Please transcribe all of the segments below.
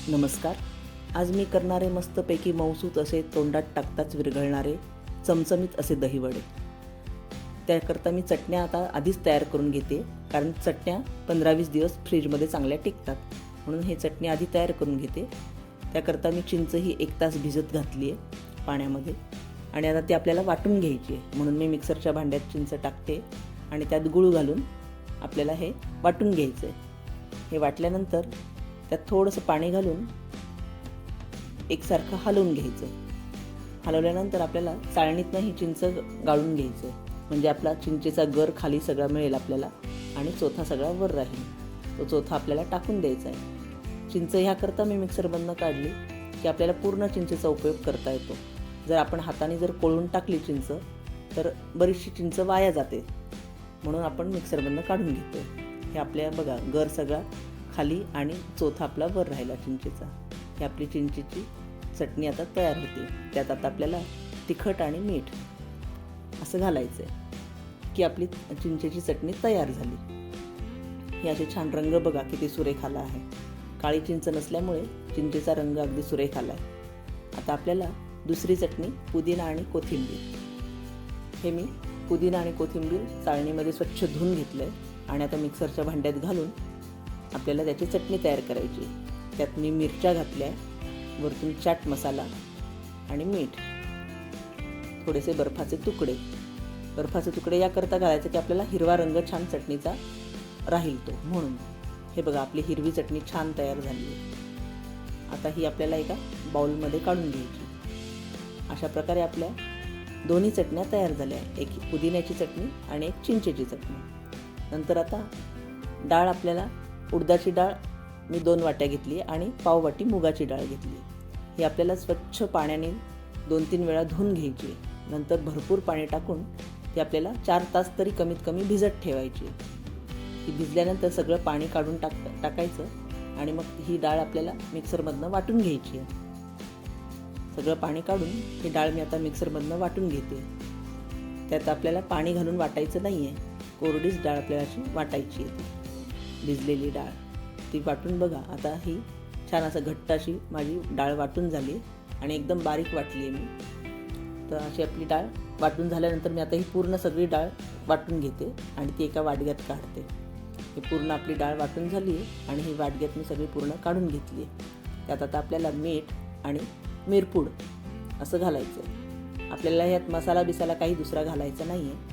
नमस्कार. आज मी करणारे मस्तपैकी मऊसूत असे तोंडात टाकताच विरघळणारे चमचमीत असे दहीवडे. त्याकरता मी चटण्या आता आधीच तयार करून घेते, कारण चटण्या 15-20 दिवस फ्रीजमध्ये चांगल्या टिकतात. म्हणून हे चटणी आधी तयार करून घेते. त्याकरता मी चिंच ही 1 तास भिजत घातली आहे पाण्यामध्ये आणि आता ती आपल्याला वाटून घ्यायची आहे. म्हणून मी मिक्सरच्या भांड्यात चिंच टाकते आणि त्यात गूळ घालून आपल्याला हे वाटून घ्यायचं आहे. हे वाटल्यानंतर त्यात थोडंसं पाणी घालून एकसारखं हलवून घ्यायचं. हलवल्यानंतर आपल्याला चाळणीतनं ही चिंच गाळून घ्यायचं आहे, म्हणजे आपला चिंचेचा गर खाली सगळा मिळेल आपल्याला आणि चोथा सगळा वर राहील. तो चोथा आपल्याला टाकून द्यायचा आहे. चिंच ह्याकरता मी मिक्सरमधनं काढली की आपल्याला पूर्ण चिंचेचा उपयोग करता येतो. जर आपण हाताने जर कोळून टाकली चिंच तर बरीचशी चिंच वाया जाते, म्हणून आपण मिक्सरमधनं काढून घेतो. हे आपल्या बघा गर सगळा खाली आणि चोथा आपला वर राहिला चिंचेचा. ही आपली चिंचेची चटणी आता तयार होते. त्यात आता आपल्याला तिखट आणि मीठ असं घालायचं आहे की आपली चिंचेची चटणी तयार झाली. ही अशी छान रंग बघा किती सुरेख आला आहे. काळी चिंच नसल्यामुळे चिंचेचा रंग अगदी सुरेख आला आहे. आता आपल्याला दुसरी चटणी पुदिना आणि कोथिंबीर. हे मी पुदिना आणि कोथिंबीर चाळणीमध्ये स्वच्छ धुवून घेतलं आहे आणि आता मिक्सरच्या भांड्यात घालून आपल्याला त्याची चटणी तयार करायची. त्यात मी मिरच्या घातल्या, वरतून चाट मसाला आणि मीठ, थोडेसे बर्फाचे तुकडे याकरता घालायचे की आपल्याला हिरवा रंग छान चटणीचा राहील तो, म्हणून. हे बघा आपली हिरवी चटणी छान तयार झाली आहे. आता ही आपल्याला एका बाउलमध्ये काढून घ्यायची. अशा प्रकारे आपल्या दोन्ही चटण्या तयार झाल्या, एक पुदिन्याची चटणी आणि एक चिंचेची चटणी. नंतर आता डाळ आपल्याला उडदाची डाळ मी 2 वाट्या घेतली आणि पाववाटी मुगाची डाळ घेतली. ही आपल्याला स्वच्छ पाण्याने 2-3 वेळा धुवून घ्यायची. नंतर भरपूर पाणी टाकून ती आपल्याला 4 तास तरी कमीत कमी भिजत ठेवायची. ती भिजल्यानंतर सगळं पाणी काढून टाकायचं आणि मग ही डाळ आपल्याला मिक्सरमधनं वाटून घ्यायची आहे. सगळं पाणी काढून ही डाळ मी आता मिक्सरमधनं वाटून घेते. त्यात आपल्याला पाणी घालून वाटायचं नाही आहे, कोरडीच डाळ आपल्याला अशी वाटायची आहे. भिजलेली डाळ ती वाटून बघा. आता ही छान असं घट्ट अशी माझी डाळ वाटून झाली आणि एकदम बारीक वाटली आहे मी. तर अशी आपली डाळ वाटून झाल्यानंतर मी आता ही पूर्ण सगळी डाळ वाटून घेते आणि ती एका वाटग्यात काढते. ही पूर्ण आपली डाळ वाटून झाली आहे आणि ही वाटग्यात मी सगळी पूर्ण काढून घेतली आहे. त्यात आता आपल्याला मीठ आणि मिरपूड असं घालायचं आहे. आपल्याला ह्यात मसाला बिसाला काही दुसरा घालायचा नाही आहे.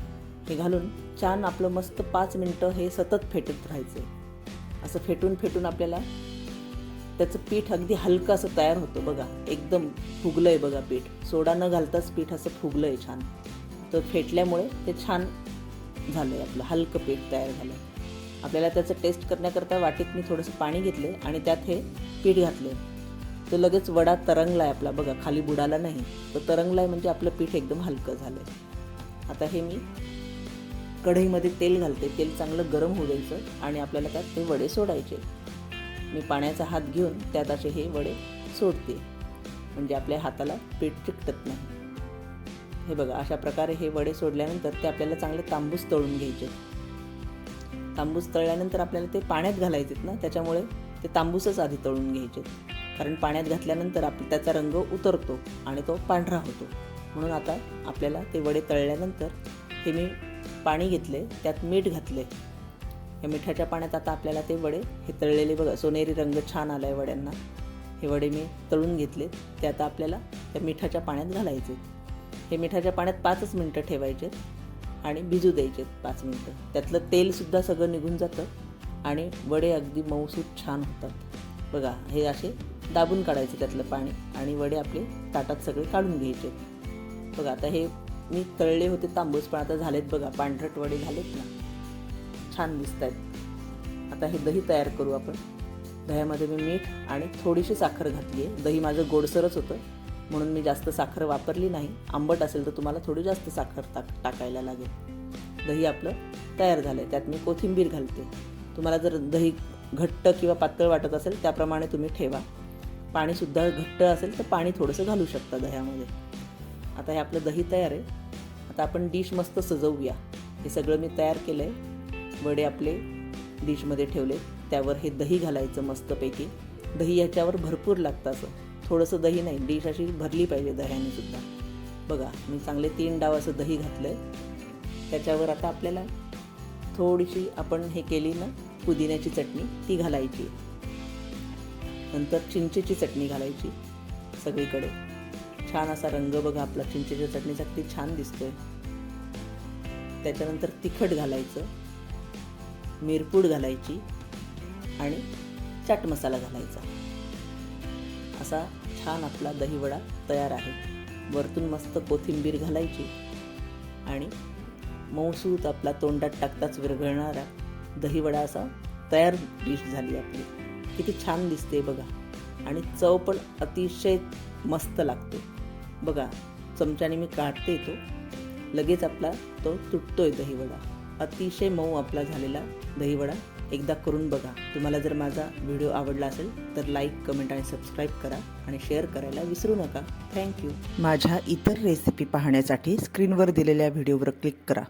हे घालून छान आपलं मस्त 5 मिनटं हे सतत फेटत राहायचं. असं फेटून आपल्याला त्याचं पीठ अगदी हलकं असं तयार होतं बघा. एकदम फुगलं आहे बघा पीठ. सोडा न घालताच पीठ असं फुगलं आहे छान. तर फेटल्यामुळे ते छान झालं आहे, आपलं हलकं पीठ तयार झालं आहे. आपल्याला त्याचं टेस्ट करण्याकरता वाटीत मी थोडंसं पाणी घेतलं आणि त्यात हे पीठ घातलं. तो लगेच वडा तरंगला आहे आपला बघा, खाली बुडाला नाही. तो तरंगला आहे म्हणजे आपलं पीठ एकदम हलकं झालं आहे. आता हे मी कढईमध्ये तेल घालते. तेल चांगलं गरम होऊ द्यायचं आणि आपल्याला त्यात ते वडे सोडायचे. मी पाण्याचा हात घेऊन त्यात असे हे वडे सोडते, म्हणजे आपल्या हाताला पीठ चिकटत नाही. हे बघा अशा प्रकारे हे वडे सोडल्यानंतर ते आपल्याला चांगले तांबूस तळून घ्यायचे. तांबूस तळल्यानंतर आपल्याला ते पाण्यात घालायचे ना, त्याच्यामुळे ते तांबूसच आधी तळून घ्यायचे, कारण पाण्यात घातल्यानंतर त्याचा रंग उतरतो आणि तो पांढरा होतो. म्हणून आता आपल्याला ते वडे तळल्यानंतर हे मी पाणी घेतले, त्यात मीठ घातले. या मिठाच्या पाण्यात आता आपल्याला ते वडे हे तळलेले बघा सोनेरी रंग छान आला आहे वड्यांना. हे वडे मी तळून घेतले, ते आता आपल्याला त्या मिठाच्या पाण्यात घालायचे. हे मिठाच्या पाण्यात 5 मिनटं ठेवायचे आणि भिजू द्यायचे 5 मिनटं. त्यातलं तेलसुद्धा सगळं निघून जातं आणि वडे अगदी मऊसूत छान होतात बघा. हे असे दाबून काढायचे त्यातलं पाणी आणि वडे आपले ताटात सगळे काढून घ्यायचे बघा. आता हे मी तळले होते तांबूस, पण आता झालेत बघा, पांढरट वडे झालेत ना, छान दिसत आहेत. आता हे दही तयार करू आपण. दह्यामध्ये मी मीठ आणि थोडीशी साखर घातली आहे. दही माझं गोडसरच होतं म्हणून मी जास्त साखर वापरली नाही. आंबट असेल तर तुम्हाला थोडी जास्त साखर टाकायला लागेल. दही आपलं तयार झालं आहे. त्यात मी कोथिंबीर घालते. तुम्हाला जर दही घट्ट किंवा पातळ वाटत असेल त्याप्रमाणे तुम्ही ठेवा. पाणीसुद्धा घट्ट असेल तर पाणी थोडंसं घालू शकता दह्यामध्ये. आता हे आपलं दही तयार आहे. आता आपण डिश मस्त सजवूया. हे सगळं मी तयार केलं आहे. वडे आपले डिशमध्ये ठेवले, त्यावर हे दही घालायचं मस्तपैकी दही ह्याच्यावर भरपूर लागतं, असं थोडंसं दही नाही, डिश अशी भरली पाहिजे दह्याने सुद्धा. बघा मी चांगले 3 डाव असं दही घातलं आहे. त्याच्यावर आता आपल्याला थोडीशी आपण हे केली ना पुदिन्याची चटणी ती घालायची. नंतर चिंचेची चटणी घालायची सगळीकडे. छान असा रंग बघा आपला चिंचेच्या चटणीचा किती छान दिसतोय. त्याच्यानंतर तिखट घालायचं, मिरपूड घालायची आणि चाट मसाला घालायचा. असा छान आपला दहीवडा तयार आहे. वरतून मस्त कोथिंबीर घालायची आणि मऊसूत आपला तोंडात टाकताच विरघळणारा दहीवडा असा तयार डिश झाली आपली. किती छान दिसते बघा आणि चव पण अतिशय मस्त लागते. बघा चमच्याने मी काढते तो, लगेच आपला तो तुटतोय दहीवडा. अतिशय मऊ आपला झालेला दहीवडा. एकदा करून बघा. तुम्हाला जर माझा व्हिडिओ आवडला असेल तर लाईक, कमेंट आणि सबस्क्राईब करा आणि शेअर करायला विसरू नका. थँक्यू. माझ्या इतर रेसिपी पाहण्यासाठी स्क्रीनवर दिलेल्या व्हिडिओवर क्लिक करा.